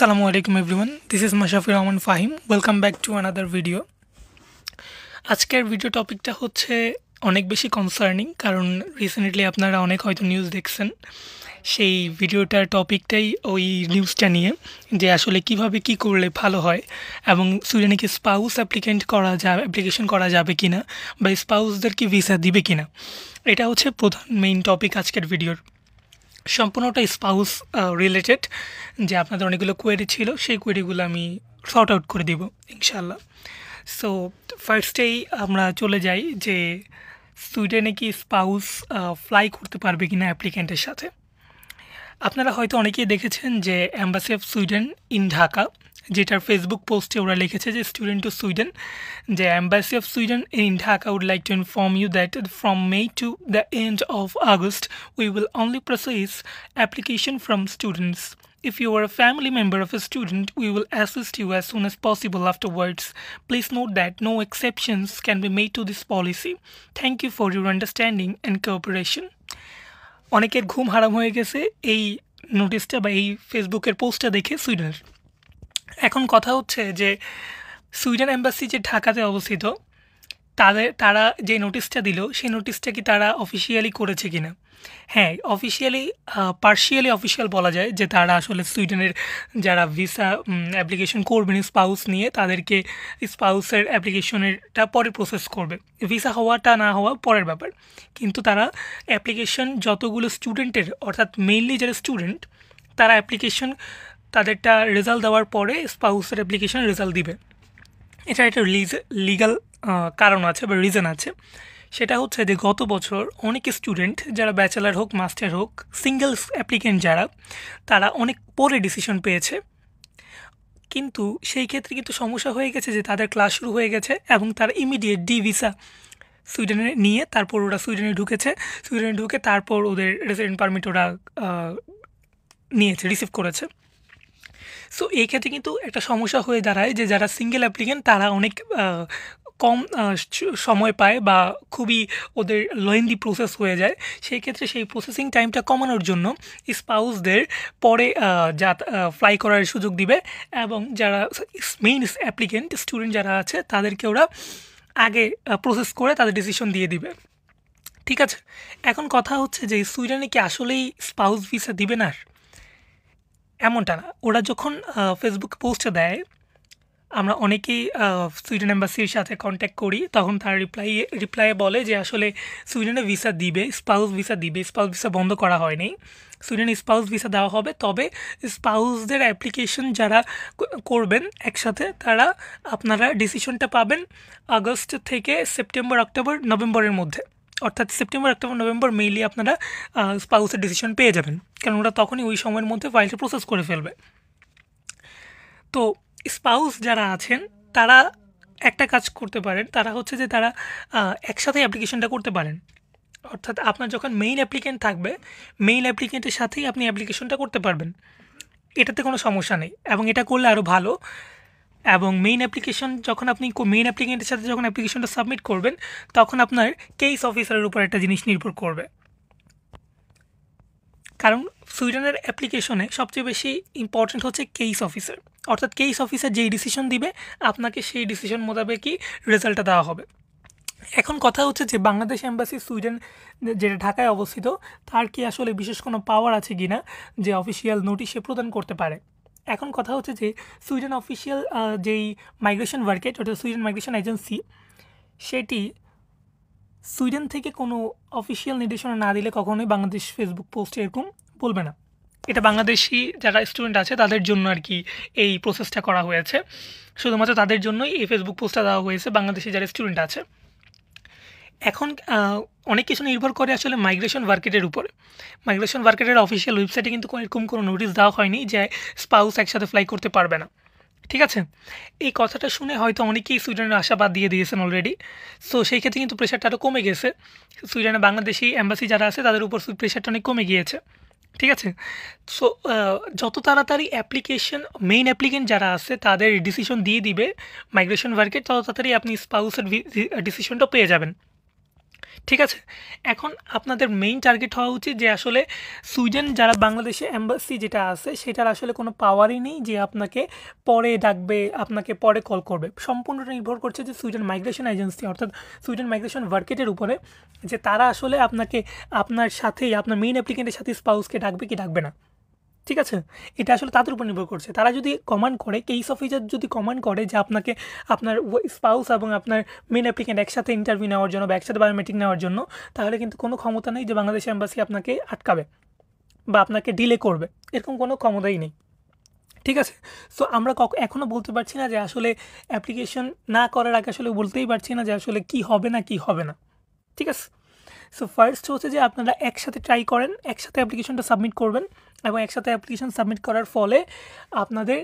Assalamu alaikum everyone. This is Mashafir Rahman Fahim. Welcome back to another video. আজকের video টপিকটা হচ্ছে অনেক বেশি কনসার্নিং কারণ রিসেন্টলি আপনারা অনেক হয়তো নিউজ দেখছেন সেই ভিডিওটার টপিকটাই ওই নিউজটা নিয়ে যে আসলে কিভাবে কি করলে ভালো হয় এবং সুইডেনে কি স্পাউস অ্যাপ্লিকেশন করা যাবে কিনা বা স্পাউসদের কি ভিসা দিবে কিনা এটা হচ্ছে প্রধান মেইন টপিক আজকের ভিডিওর সম্পূর্ণটা স্পাউস রিলেটেড যে আপনাদের অনেকগুলো কোয়েরি ছিল সেই কোয়েরিগুলো আমি সর্ট আউট করে দিব ইনশাল্লাহ। সো ফার্স্টেই আমরা চলে যাই যে সুইডেনে কি স্পাউস ফ্লাই করতে পারবে কিনা অ্যাপ্লিক্যান্টের সাথে। আপনারা হয়তো অনেকেই দেখেছেন যে embassy of Sweden in Dhaka যেটার ফেসবুক পোস্টে ওরা লিখেছে যে স্টুডেন্ট টু সুইডেন যে embassy of Sweden in Dhaka would like to inform you that from May to the end of August we will only process application from students. If you are a family member of a student, we will assist you as soon as possible afterwards. Please note that no exceptions can be made to this policy. Thank you for your understanding and cooperation. অনেকের ঘুম হারাম হয়ে গেছে এই নোটিশটা বা এই ফেসবুকের পোস্টটা দেখে সুইডেনের। এখন কথা হচ্ছে যে সুইডেন এম্বাসি যে ঢাকাতে অবস্থিত তারা যে নোটিশটা দিল সেই নোটিশটা কি তারা অফিসিয়ালি করেছে কিনা? হ্যাঁ, পার্শিয়ালি অফিসিয়াল বলা যায় যে তারা আসলে সুইডেনের যারা ভিসা অ্যাপ্লিকেশন করবেন স্পাউস নিয়ে তাদেরকে স্পাউসের অ্যাপ্লিকেশনেরটা পরে প্রসেস করবে, ভিসা হওয়াটা না হওয়া পরের ব্যাপার। কিন্তু তারা অ্যাপ্লিকেশন যতগুলো স্টুডেন্টের অর্থাৎ মেইনলি যারা স্টুডেন্ট তারা অ্যাপ্লিকেশন তাদেরটা রেজাল্ট দেওয়ার পরে স্পাউসের অ্যাপ্লিকেশন রেজাল্ট দিবে। এটা একটা লিগাল কারণ আছে বা রিজন আছে, সেটা হচ্ছে যে গত বছর অনেক স্টুডেন্ট যারা ব্যাচেলার হোক মাস্টার হোক সিঙ্গেল অ্যাপ্লিকেন্ট যারা তারা অনেক পরে ডিসিশন পেয়েছে, কিন্তু সেই ক্ষেত্রে কিন্তু সমস্যা হয়ে গেছে যে তাদের ক্লাস শুরু হয়ে গেছে এবং তারা ইমিডিয়েট ডি ভিসা সুইডেনে নিয়ে তারপর ওরা সুইডেনে ঢুকে তারপর ওদের রেসিডেন্ট পারমিট ওরা রিসিভ করেছে। সো এই ক্ষেত্রে কিন্তু একটা সমস্যা হয়ে দাঁড়ায় যে যারা সিঙ্গেল অ্যাপ্লিকেন্ট তারা অনেক কম সময় পায় বা খুবই ওদের লেন্দি প্রসেস হয়ে যায়। সেই ক্ষেত্রে সেই প্রসেসিং টাইমটা কমানোর জন্য স্পাউসদের পরে ফ্লাই করার সুযোগ দিবে এবং যারা মেইন অ্যাপ্লিকেন্ট স্টুডেন্ট যারা আছে তাদেরকে ওরা আগে প্রসেস করে তাদের ডিসিশন দিয়ে দিবে। ঠিক আছে, এখন কথা হচ্ছে যে সুইডেনে কি আসলেই স্পাউস ভিসা দিবে না? এমনটা না। ওরা যখন ফেসবুক পোস্টে দেয় আমরা অনেকেই সুইডেন এম্বাসির সাথে কন্ট্যাক্ট করি, তখন তারা রিপ্লাইয়ে বলে যে আসলে সুইডেনে ভিসা দিবে, স্পাউস ভিসা বন্ধ করা হয়নি। সুইডেনে স্পাউস ভিসা দেওয়া হবে, তবে স্পাউসদের অ্যাপ্লিকেশন যারা করবেন একসাথে তারা আপনারা ডিসিশনটা পাবেন আগস্ট থেকে সেপ্টেম্বর অক্টোবর নভেম্বরের মধ্যে, অর্থাৎ সেপ্টেম্বর অক্টোবর নভেম্বর মেইনলি আপনারা স্পাউসের ডিসিশন পেয়ে যাবেন, কারণ ওরা তখনই ওই সময়ের মধ্যে ফাইলটা প্রসেস করে ফেলবে। তো স্পাউস যারা আছেন তারা একটা কাজ করতে পারেন, তারা হচ্ছে যে তারা একসাথে অ্যাপ্লিকেশনটা করতে পারেন, অর্থাৎ আপনার যখন মেইন অ্যাপ্লিকেন্ট থাকবে মেইন অ্যাপ্লিকেন্টের সাথেই আপনি অ্যাপ্লিকেশনটা করতে পারবেন, এটাতে কোনো সমস্যা নেই এবং এটা করলে আরও ভালো। এবং মেইন অ্যাপ্লিকেন্টের সাথে যখন অ্যাপ্লিকেশনটা সাবমিট করবেন তখন আপনার কেস অফিসারের উপর একটা জিনিস নির্ভর করবে, কারণ সুইডেনের অ্যাপ্লিকেশনে সবচেয়ে বেশি ইম্পর্ট্যান্ট হচ্ছে কেস অফিসার, অর্থাৎ কেস অফিসার যেই ডিসিশন দিবে আপনাকে সেই ডিসিশন মোতাবেকই রেজাল্টটা দেওয়া হবে। এখন কথা হচ্ছে যে বাংলাদেশ এম্বাসি সুইডেন যেটা ঢাকায় অবস্থিত তার কি আসলে বিশেষ কোনো পাওয়ার আছে কি না যে অফিসিয়াল নোটিশ সে প্রদান করতে পারে। এখন কথা হচ্ছে যে সুইডেন অফিসিয়াল যেই মাইগ্রেশন ওয়ার্কেট অর্থাৎ সুইডেন মাইগ্রেশন এজেন্সি সেটি সুইডেন থেকে কোনো অফিসিয়াল নির্দেশনা না দিলে কখনোই বাংলাদেশ ফেসবুক পোস্টে এরকম বলবে না। এটা বাংলাদেশি যারা স্টুডেন্ট আছে তাদের জন্য আর কি এই প্রসেসটা করা হয়েছে, শুধুমাত্র তাদের জন্যই এই ফেসবুক পোস্টটা দেওয়া হয়েছে বাংলাদেশি যারা স্টুডেন্ট আছে। এখন অনেক কিছু নির্ভর করে আসলে মাইগ্রেশন ওয়ার্কেটের উপরে। মাইগ্রেশন ওয়ার্কেটের অফিসিয়াল ওয়েবসাইটে কিন্তু এরকম কোনো নোটিশ দেওয়া হয়নি যে স্পাউস একসাথে ফ্লাই করতে পারবে না। ঠিক আছে, এই কথাটা শুনে হয়তো অনেকেই সুইডেনের আশাবাদ দিয়ে দিয়েছেন অলরেডি। সো সেই ক্ষেত্রে কিন্তু প্রেশারটা আরও কমে গেছে, সুইডেনে বাংলাদেশি এম্বাসি যারা আছে তাদের উপর প্রেশারটা অনেক কমে গিয়েছে। ঠিক আছে, সো যত তাড়াতাড়ি মেইন অ্যাপ্লিকেন্ট যারা আছে তাদের ডিসিশন দিয়ে দিবে মাইগ্রেশন ওয়ার্কেট, তত তাড়াতাড়ি আপনি স্পাউসের ডিসিশনটা পেয়ে যাবেন। ঠিক আছে? এখন আপনাদের মেইন টার্গেট হওয়া উচিত যে আসলে সুইডেন যারা বাংলাদেশে এম্বাসি যেটা আছে সেটার আসলে কোনো পাওয়ারই নেই যে আপনাকে পরে ডাকবে, আপনাকে পরে কল করবে। সম্পূর্ণটা নির্ভর করছে যে সুইডেন মাইগ্রেশন এজেন্সি অর্থাৎ সুইডেন মাইগ্রেশন ওয়ার্কেটের উপরে, যে তারা আসলে আপনাকে আপনার সাথেই আপনার মেইন অ্যাপ্লিকেন্টের সাথে স্পাউসকে ডাকবে কি ডাকবে না। ঠিক আছে? এটা আসলে তাদের উপর নির্ভর করছে। তারা যদি কমান্ড করে, কেস অফিসার যদি কমান্ড করে যে আপনাকে আপনার স্পাউস এবং আপনার মেইন অ্যাপ্লিকেন্ট একসাথে ইন্টারভিউ নেওয়ার জন্য বা একসাথে বায়োমেট্রিক নেওয়ার জন্য, তাহলে কিন্তু কোনো ক্ষমতা নেই যে বাংলাদেশ এম্বাসি আপনাকে আটকাবে বা আপনাকে ডিলে করবে। এরকম কোনো ক্ষমতাই নেই। ঠিক আছে? সো আমরা এখনও বলতে পারছি না যে আসলে অ্যাপ্লিকেশন না করার আগে আসলে বলতেই পারছি না যে আসলে কী হবে না, কী হবে না। ঠিক আছে? সো ফার্স্ট হচ্ছে যে আপনারা একসাথে ট্রাই করেন, একসাথে অ্যাপ্লিকেশনটা সাবমিট করবেন এবং একসাথে অ্যাপ্লিকেশন সাবমিট করার ফলে আপনাদের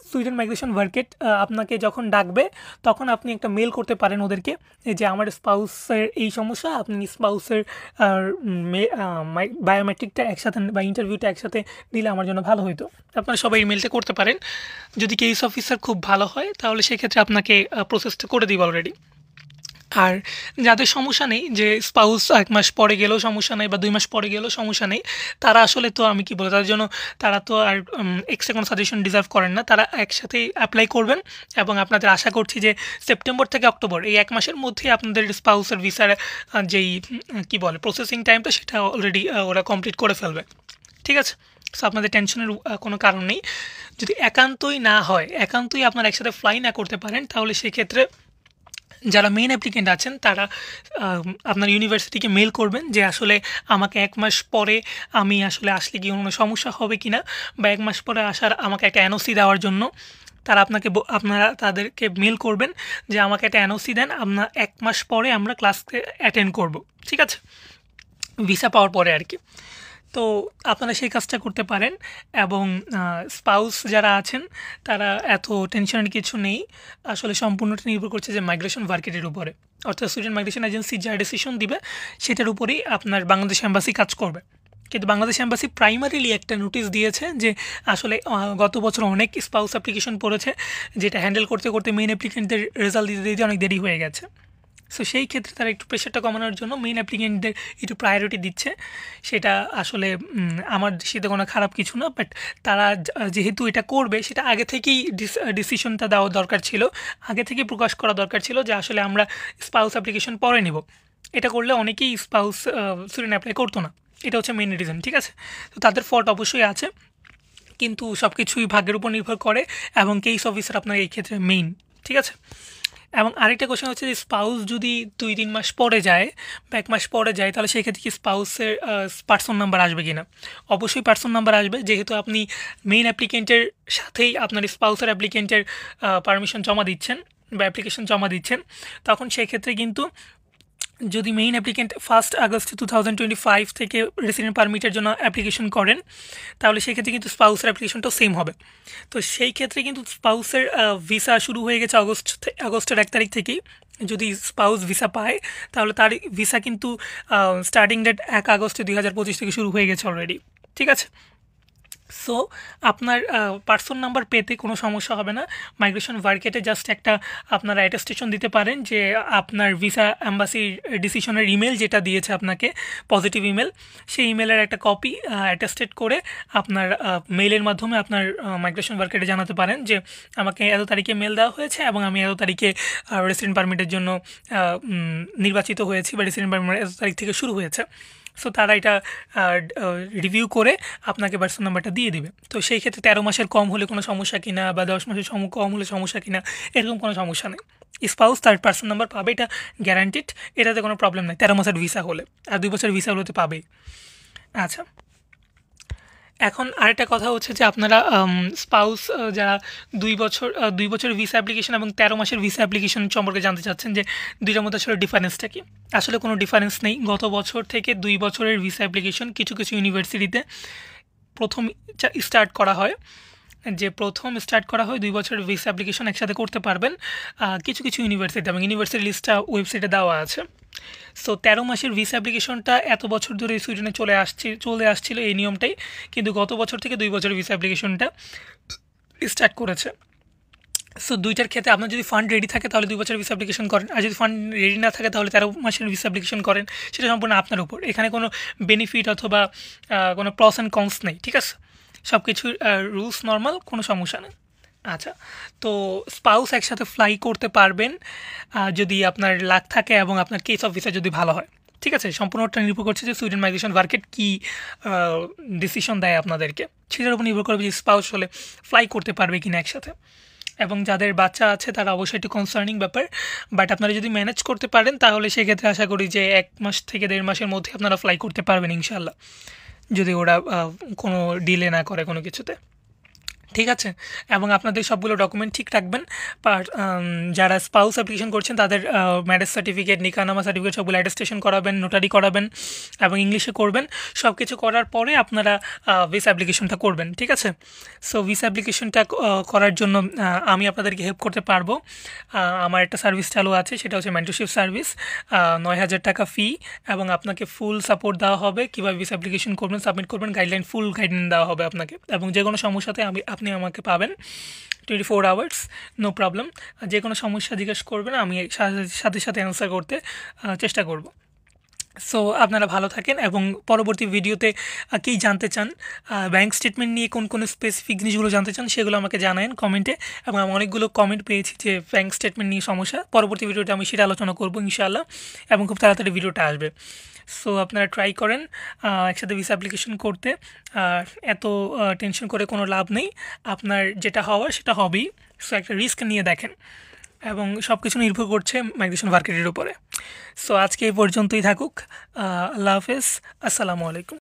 সুইডেন মাইগ্রেশন ওয়ার্কেট আপনাকে যখন ডাকবে তখন আপনি একটা মেল করতে পারেন ওদেরকে যে আমার স্পাউসের এই সমস্যা, আপনি স্পাউসের বায়োমেট্রিকটা একসাথে বা ইন্টারভিউটা একসাথে নিলে আমার জন্য ভালো হতো। আপনারা সবাই ইমেলটা করতে পারেন। যদি কেস অফিসার খুব ভালো হয় তাহলে সেক্ষেত্রে আপনাকে প্রসেসটা করে দিবে অলরেডি। আর যাদের সমস্যা নেই, যে স্পাউস ১ মাস পরে গেলেও সমস্যা নেই বা ২ মাস পরে গেলেও সমস্যা নেই, তারা আসলে তো আমি কি বলবো, তাদের জন্য তারা তো আর এক্সট্রা কোনো সাজেশন ডিজার্ভ করেন না। তারা একসাথেই অ্যাপ্লাই করবেন এবং আপনাদের আশা করছি যে সেপ্টেম্বর থেকে অক্টোবর এই ১ মাসের মধ্যেই আপনাদের স্পাউসের ভিসার যেই কি বলে প্রসেসিং টাইমটা সেটা অলরেডি ওরা কমপ্লিট করে ফেলবে। ঠিক আছে? সো আপনাদের টেনশনের কোনো কারণ নেই। যদি একান্তই না হয়, একান্তই আপনারা একসাথে ফ্লাই না করতে পারেন, তাহলে সেক্ষেত্রে যারা মেইন অ্যাপ্লিকেন্ট আছেন তারা আপনার ইউনিভার্সিটিকে মেল করবেন যে আসলে আমাকে ১ মাস পরে আমি আসলে আসলে কি কোনো সমস্যা হবে কিনা, বা ১ মাস পরে আসার আমাকে একটা এনওসি দেওয়ার জন্য তারা আপনারা তাদেরকে মেল করবেন যে আমাকে একটা এনওসি দেন, আপনার ১ মাস পরে আমরা ক্লাসকে অ্যাটেন্ড করব। ঠিক আছে? ভিসা পাওয়ার পরে আর কি। তো আপনারা সেই কাজটা করতে পারেন এবং স্পাউস যারা আছেন তারা এত টেনশনের কিছু নেই। আসলে সম্পূর্ণটা নির্ভর করছে যে মাইগ্রেশন ওয়ার্কেটের উপরে, অর্থাৎ সুইডেন মাইগ্রেশন এজেন্সি যা ডিসিশন দিবে সেটার উপরেই আপনার বাংলাদেশ এম্বাসি কাজ করবে। কিন্তু বাংলাদেশ এম্বাসি প্রাইমারিলি একটা নোটিশ দিয়েছে যে আসলে গত বছর অনেক স্পাউস অ্যাপ্লিকেশন পড়েছে, যেটা হ্যান্ডেল করতে করতে মেইন অ্যাপ্লিকেন্টদের রেজাল্ট দিতে দিতে অনেক দেরি হয়ে গেছে। সো সেই ক্ষেত্রে তারা একটু প্রেশারটা কমানোর জন্য মেইন অ্যাপ্লিকেন্টদের একটু প্রায়োরিটি দিচ্ছে। সেটা আসলে আমার দৃষ্টিতে কোনো খারাপ কিছু না, বাট তারা যেহেতু এটা করবে সেটা আগে থেকেই ডিসিশনটা দেওয়া দরকার ছিল, আগে থেকেই প্রকাশ করা দরকার ছিল যে আসলে আমরা স্পাউস অ্যাপ্লিকেশন পরে নেব। এটা করলে অনেকেই স্পাউস সুইডেন অ্যাপ্লাই করতো না। এটা হচ্ছে মেইন রিজন। ঠিক আছে? তো তাদের ফল্ট অবশ্যই আছে, কিন্তু সব কিছুই ভাগ্যের উপর নির্ভর করে এবং কেস অফিসার আপনার এই ক্ষেত্রে মেইন। ঠিক আছে? এবং আরেকটা কোয়েশ্চেন হচ্ছে যে স্পাউস যদি ২-৩ মাস পরে যায় বা ১ মাস পরে যায়, তাহলে সেক্ষেত্রে কি স্পাউসের পার্সন নাম্বার আসবে কি না? অবশ্যই পার্সন নাম্বার আসবে, যেহেতু আপনি মেইন অ্যাপ্লিকেন্টের সাথেই আপনার স্পাউসের অ্যাপ্লিকেন্টের পারমিশন জমা দিচ্ছেন বা অ্যাপ্লিকেশন জমা দিচ্ছেন। তখন সেক্ষেত্রে কিন্তু যদি মেইন অ্যাপ্লিকেন্ট 1 আগস্ট 2025 থেকে রেসিডেন্ট পারমিটের জন্য অ্যাপ্লিকেশন করেন, তাহলে সেক্ষেত্রে কিন্তু স্পাউসের অ্যাপ্লিকেশনটাও সেম হবে। তো সেই ক্ষেত্রে কিন্তু স্পাউসের ভিসা শুরু হয়ে গেছে আগস্টের ১ তারিখ থেকেই। যদি স্পাউস ভিসা পায় তাহলে তার ভিসা কিন্তু স্টার্টিং ডেট ১ আগস্ট ২০২৫ থেকে শুরু হয়ে গেছে অলরেডি। ঠিক আছে? সো আপনার পার্সন নাম্বার পেতে কোনো সমস্যা হবে না। মাইগ্রেশন ওয়ার্কেটে জাস্ট একটা আপনারা অ্যাটেস্টেশন দিতে পারেন যে আপনার ভিসা অ্যাম্বাসির ডিসিশনের ইমেল যেটা দিয়েছে আপনাকে, পজিটিভ ইমেল, সেই ইমেলের একটা কপি অ্যাটেস্টেড করে আপনার মেইলের মাধ্যমে আপনার মাইগ্রেশন ওয়ার্কেটে জানাতে পারেন যে আমাকে এত তারিখে মেল দেওয়া হয়েছে এবং আমি এত তারিখে রেসিডেন্ট পারমিটের জন্য নির্বাচিত হয়েছি বা রেসিডেন্ট পারমিট এত তারিখ থেকে শুরু হয়েছে। সো তারা এটা রিভিউ করে আপনাকে পার্সন নাম্বারটা দিয়ে দিবে। তো সেই ক্ষেত্রে ১৩ মাসের কম হলে কোনো সমস্যা কিনা বা ১০ মাসের কম হলে সমস্যা কিনা, এরকম কোনো সমস্যা নেই। স্পাউস তার পার্সন নাম্বার পাবে, এটা গ্যারান্টিড, এটাতে কোনো প্রবলেম নেই ১৩ মাসের ভিসা হলে। আর ২ বছরের ভিসা হলে তো পাবেই। আচ্ছা, এখন আরেকটা কথা হচ্ছে যে আপনারা স্পাউস যারা ২ বছরের ভিসা অ্যাপ্লিকেশন এবং ১৩ মাসের ভিসা অ্যাপ্লিকেশন সম্পর্কে জানতে চাচ্ছেন যে দুইটার মধ্যে আসলে ডিফারেন্সটা কী। আসলে কোনো ডিফারেন্স নেই। গত বছর থেকে ২ বছরের ভিসা অ্যাপ্লিকেশন কিছু কিছু ইউনিভার্সিটিতে প্রথম স্টার্ট করা হয়, যে প্রথম স্টার্ট করা হয় ২ বছরের ভিসা অ্যাপ্লিকেশন একসাথে করতে পারবেন কিছু কিছু ইউনিভার্সিটি, এবং ইউনিভার্সিটি লিস্টটা ওয়েবসাইটে দেওয়া আছে। সো ১৩ মাসের ভিসা অ্যাপ্লিকেশনটা এত বছর ধরে সুইডেনে চলে আসছিল এই নিয়মটাই, কিন্তু গত বছর থেকে ২ বছরের ভিসা অ্যাপ্লিকেশনটা স্টার্ট করেছে। সো ২ টার ক্ষেত্রে আপনার যদি ফান্ড রেডি থাকে তাহলে ২ বছরের ভিসা অ্যাপ্লিকেশন করেন। আর যদি ফান্ড রেডি না থাকে তাহলে ১৩ মাসের ভিসা অ্যাপ্লিকেশন করেন। সেটা সম্পূর্ণ আপনার উপর। এখানে কোনো বেনিফিট অথবা কোনো প্রস অ্যান্ড কনস নেই। ঠিক আছে? সবকিছুর রুলস নরমাল, কোনো সমস্যা নেই। আচ্ছা, তো স্পাউস একসাথে ফ্লাই করতে পারবেন যদি আপনার লাক থাকে এবং আপনার কেস অফ ভিসা যদি ভালো হয়। ঠিক আছে? সম্পূর্ণটা নির্ভর করছে যে সুইডেন মাইগ্রেশন মার্কেট কী ডিসিশন দেয় আপনাদেরকে। সেটার উপর নির্ভর করবে যে স্পাউস হলে ফ্লাই করতে পারবে কিনা একসাথে। এবং যাদের বাচ্চা আছে তারা অবশ্যই একটু কনসার্নিং ব্যাপার। বাট আপনারা যদি ম্যানেজ করতে পারেন তাহলে সেক্ষেত্রে আশা করি যে ১ মাস থেকে ১.৫ মাসের মধ্যে আপনারা ফ্লাই করতে পারবেন ইনশাআল্লাহ। যদি ওরা কোনো ডিলে না করে কোনো কিছুতে। ঠিক আছে? এবং আপনাদের সবগুলো ডকুমেন্ট ঠিক রাখবেন। যারা স্পাউস অ্যাপ্লিকেশন করছেন তাদের ম্যারেজ সার্টিফিকেট, নিকাহনামা সার্টিফিকেট সবগুলো অ্যাটেস্টেশন করাবেন, নোটারি করাবেন এবং ইংলিশে করবেন। সব কিছু করার পরে আপনারা ভিসা অ্যাপ্লিকেশনটা করবেন। ঠিক আছে? সো ভিসা অ্যাপ্লিকেশনটা করার জন্য আমি আপনাদেরকে হেল্প করতে পারবো। আমার একটা সার্ভিস চালু আছে, সেটা হচ্ছে মেন্টরশিপ সার্ভিস। ৯,০০০ টাকা ফি এবং আপনাকে ফুল সাপোর্ট দেওয়া হবে। কীভাবে ভিসা অ্যাপ্লিকেশন করবেন, সাবমিট করবেন, ফুল গাইডলাইন দেওয়া হবে আপনাকে। এবং যে কোনো সমস্যাতে আপনি আমাকে পাবেন 24 আওয়ার্স, নো প্রবলেম। যে কোনো সমস্যা জিজ্ঞেস করবেন, আমি সাথে সাথে অ্যান্সার করতে চেষ্টা করব। সো আপনারা ভালো থাকেন এবং পরবর্তী ভিডিওতে কী জানতে চান, ব্যাঙ্ক স্টেটমেন্ট নিয়ে কোন স্পেসিফিক জিনিসগুলো জানতে চান সেগুলো আমাকে জানান কমেন্টে। এবং আমি অনেকগুলো কমেন্ট পেয়েছি যে ব্যাঙ্ক স্টেটমেন্ট নিয়ে সমস্যা। পরবর্তী ভিডিওতে আমি সেটা আলোচনা করবো ইনশাআল্লাহ এবং খুব তাড়াতাড়ি ভিডিওটা আসবে। সো আপনারা ট্রাই করেন একসাথে ভিসা অ্যাপ্লিকেশন করতে। আর এত টেনশন করে কোনো লাভ নেই। আপনার যেটা হওয়ার সেটা হবেই। সো একটা রিস্ক নিয়ে দেখেন এবং সব কিছু নির্ভর করছে মাইগ্রেশন মার্কেটের উপরে। সো আজকে এই পর্যন্তই থাকুক। আল্লাহ হাফেজ, আসসালামু আলাইকুম।